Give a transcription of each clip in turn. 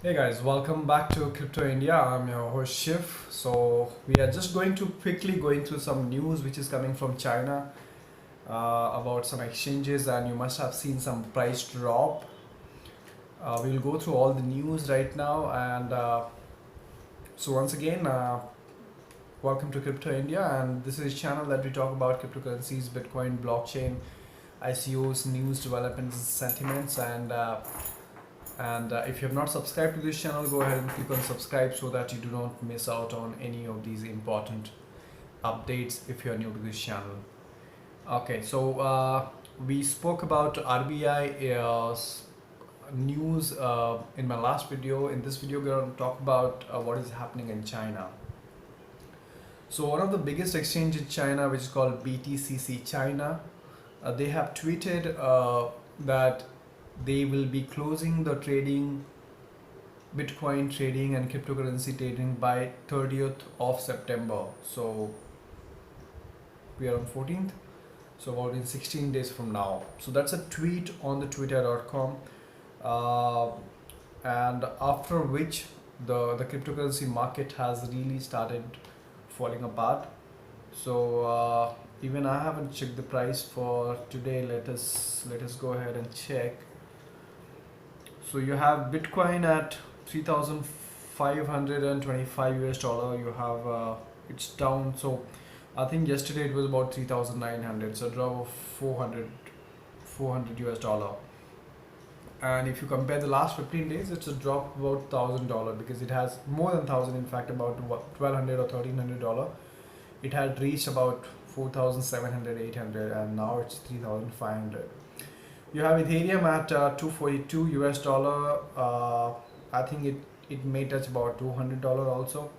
Hey guys, welcome back to Crypto India. I'm your host Shiv. So we are just going to quickly going through some news which is coming from China about some exchanges, and you must have seen some price drop. We will go through all the news right now, and so once again, welcome to Crypto India, and this is a channel that we talk about cryptocurrencies, Bitcoin, blockchain, ICOs, news, developments, sentiments, and if you have not subscribed to this channel, go ahead and click on subscribe so that you do not miss out on any of these important updates if you are new to this channel. Okay, so we spoke about RBI news in my last video. In this video, we're going to talk about what is happening in China. So one of the biggest exchange in China, which is called BTCC China, they have tweeted that they will be closing the trading, Bitcoin trading and cryptocurrency trading by 30th of September. So we are on 14th, so about in 16 days from now. So that's a tweet on the twitter.com, and after which the cryptocurrency market has really started falling apart. So even I haven't checked the price for today. Let us go ahead and check. So you have Bitcoin at 3,525 US dollar. You have it's down. So I think yesterday it was about 3,900. So a drop of 400 US dollar. And if you compare the last 15 days, it's a drop of about $1,000 because it has more than 1,000. In fact, about 1,200 or $1,300. It had reached about 4,700, 800, and now it's 3,500. You have Ethereum at 242 US dollar. I think it may touch about $200 also.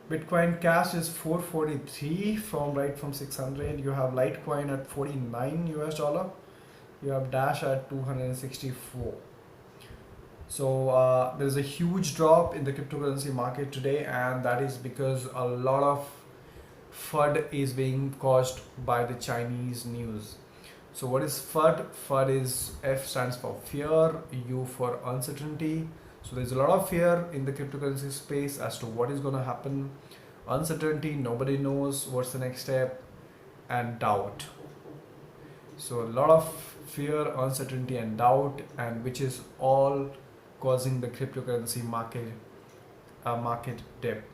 Bitcoin Cash is 443 from 600. You have Litecoin at 49 US dollar. You have Dash at 264. So there is a huge drop in the cryptocurrency market today, and that is because a lot of FUD is being caused by the Chinese news. So what is FUD? FUD is F stands for fear, U for uncertainty. So there's a lot of fear in the cryptocurrency space as to what is going to happen. Uncertainty, nobody knows what's the next step, and doubt. So a lot of fear, uncertainty, and doubt, and which is all causing the cryptocurrency market dip.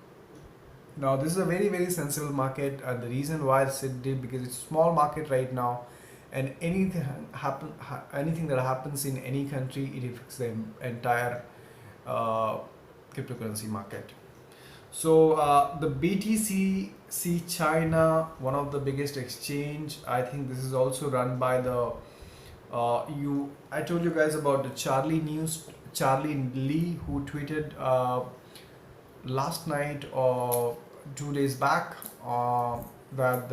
Now this is a very sensible market, and the reason why it's dip because it's a small market right now, and anything that happens in any country, it affects the entire cryptocurrency market. So the BTCC China, one of the biggest exchange, I think this is also run by the I told you guys about the Charlie Lee, who tweeted last night or 2 days back that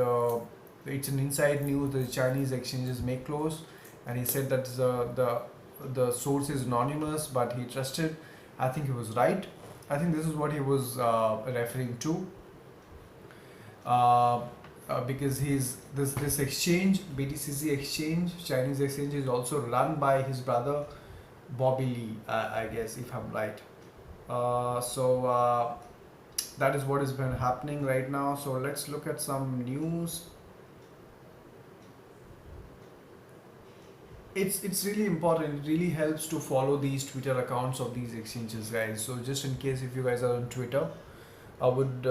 it's an inside news, the Chinese exchanges may close, and he said that the source is anonymous, but he trusted. I think he was right. I think this is what he was referring to, because this exchange, BTCC exchange, Chinese exchange, is also run by his brother Bobby Lee, I guess, if I'm right. So that is what has been happening right now. So let's look at some news. It's really important. It really helps to follow these Twitter accounts of these exchanges, guys. So just in case if you guys are on Twitter, I would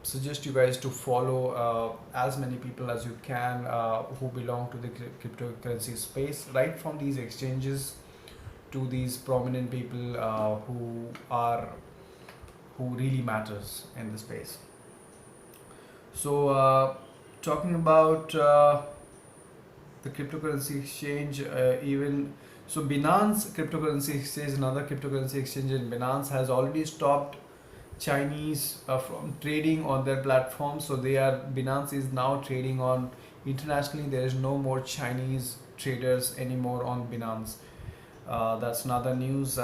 suggest you guys to follow as many people as you can who belong to the cryptocurrency space, right from these exchanges to these prominent people who really matters in the space. So talking about the cryptocurrency exchange, even so Binance cryptocurrency exchange, another cryptocurrency exchange in Binance, has already stopped Chinese from trading on their platform. So Binance is now trading on internationally. There is no more Chinese traders anymore on Binance. That's another news.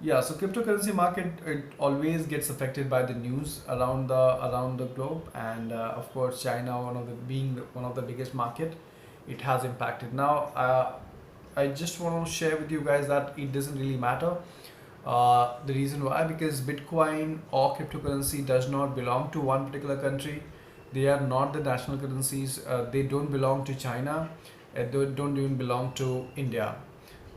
Yeah, so cryptocurrency market, it always gets affected by the news around the globe, and of course China, being one of the biggest market, it has impacted. Now I just want to share with you guys that it doesn't really matter. The reason why, because Bitcoin or cryptocurrency does not belong to one particular country. They are not the national currencies. They don't belong to China. They don't even belong to India.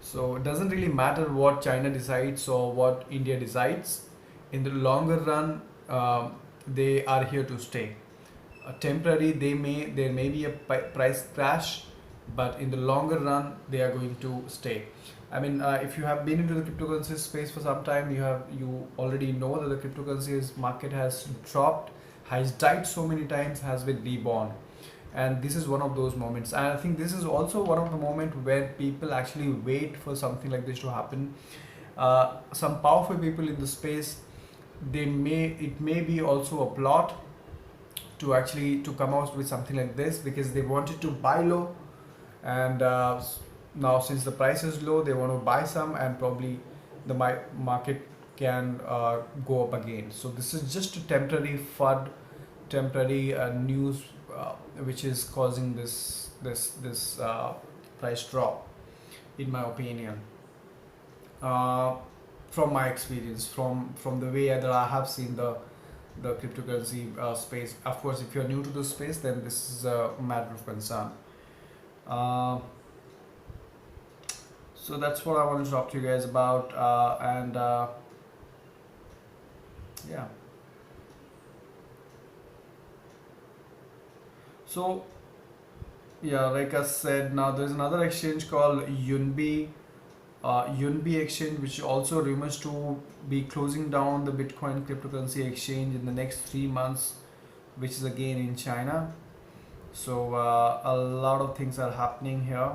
So it doesn't really matter what China decides or what India decides. In the longer run, they are here to stay. Temporary, there may be a price crash, but in the longer run, they are going to stay. I mean, if you have been into the cryptocurrency space for some time, you already know that the cryptocurrency market has dropped, has died so many times, has been reborn, and this is one of those moments. And I think this is also one of the moments where people actually wait for something like this to happen. Some powerful people in the space, it may be also a plot to actually to come out with something like this, because they wanted to buy low, and now since the price is low, they want to buy some, and probably the market can go up again. So this is just a temporary FUD, temporary news, which is causing this price drop, in my opinion. uh, from my experience, from the way that I have seen the cryptocurrency space. Of course, if you're new to the space, then this is a matter of concern. Uh, so that's what I want to talk to you guys about, and yeah. So yeah, like I said, now there's another exchange called Yunbi exchange, which also rumors to be closing down the Bitcoin cryptocurrency exchange in the next 3 months, which is again in China. So a lot of things are happening here.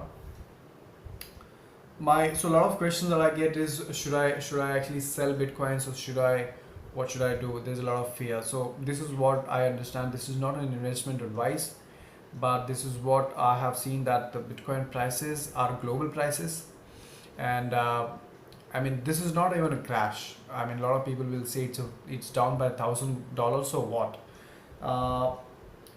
So a lot of questions that I get is, should I actually sell Bitcoins, or what should I do? There's a lot of fear. So this is what I understand. This is not an investment advice, but this is what I have seen, that the Bitcoin prices are global prices, and I mean, this is not even a crash. I mean, a lot of people will say it's down by $1,000. So what? Uh,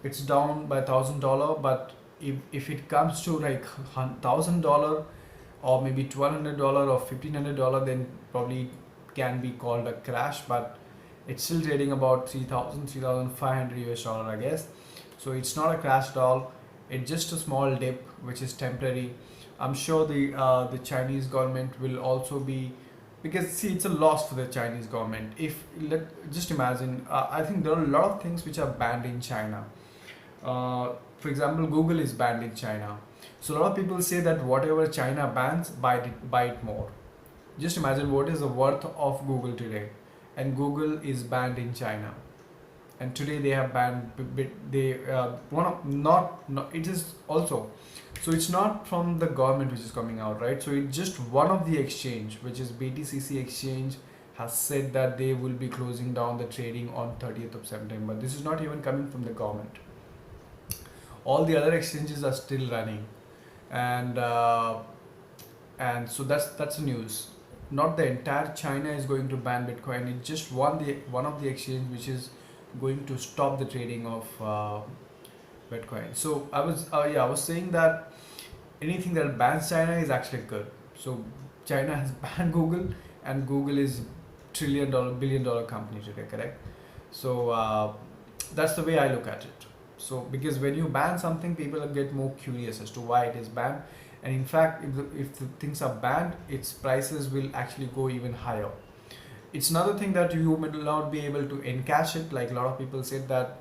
it's down by $1,000, but if it comes to like $1,000, or maybe $1,200 or $1,500, then probably can be called a crash. But it's still trading about 3,500 US dollar, I guess. So it's not a crash at all. It's just a small dip, which is temporary. I'm sure the Chinese government will also be, because see, it's a loss for the Chinese government. Just imagine, I think there are a lot of things which are banned in China. For example, Google is banned in China. So a lot of people say that whatever China bans, buy it more. Just imagine what is the worth of Google today, and Google is banned in China. And today they have banned they one of not it is also, so it's not from the government which is coming out, right? So it's just one of the exchange, which is BTCC exchange, has said that they will be closing down the trading on 30th of September. This is not even coming from the government. All the other exchanges are still running, and so that's the news. Not the entire China is going to ban Bitcoin. It's just one of the exchange which is going to stop the trading of Bitcoin. So I was saying that anything that bans China is actually good. So China has banned Google, and Google is billion dollar company today, correct? So that's the way I look at it. So because when you ban something, people get more curious as to why it is banned, and in fact, if the things are banned, its prices will actually go even higher. It's another thing that you may not be able to encash it. Like a lot of people said that,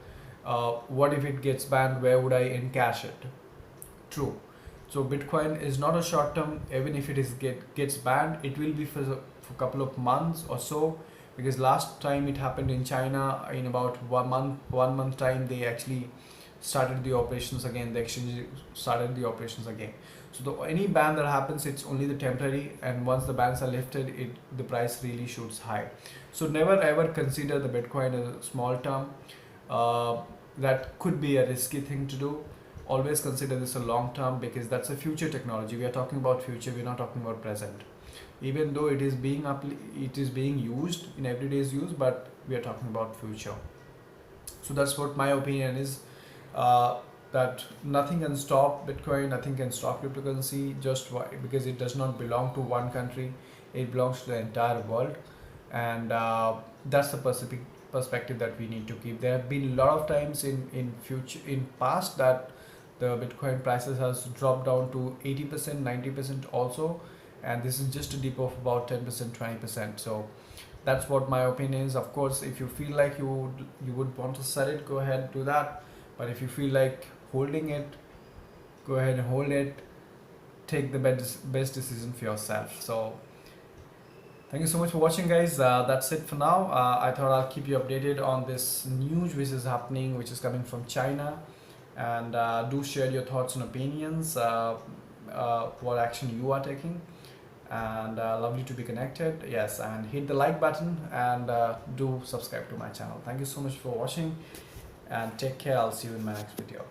what if it gets banned? Where would I encash it? True. So Bitcoin is not a short term. Even if it gets banned, it will be for a couple of months or so. Because last time it happened in China, in about 1 month time, they actually started the operations again. The exchange started the operations again. So any ban that happens, it's only the temporary, and once the bans are lifted, the price really shoots high. So never ever consider the Bitcoin as a small term. That could be a risky thing to do. Always consider this a long term, because that's a future technology. We are talking about future. We're not talking about present. Even though it is being used in everyday's use, but we are talking about future. So that's what my opinion is. Uh, that nothing can stop Bitcoin, nothing can stop cryptocurrency, just why? Because it does not belong to one country, it belongs to the entire world, and that's the perspective that we need to keep. There have been a lot of times in past that the Bitcoin prices has dropped down to 80%, 90% also, and this is just a dip of about 10%, 20%. So that's what my opinion is. Of course, if you feel like you would want to sell it, go ahead, do that. But if you feel like holding it, go ahead and hold it. Take the best decision for yourself. So thank you so much for watching, guys. That's it for now. I thought I'll keep you updated on this news which is happening, which is coming from China, and do share your thoughts and opinions, what action you are taking, and lovely to be connected. Yes, and hit the like button, and do subscribe to my channel. Thank you so much for watching, and take care. I'll see you in my next video.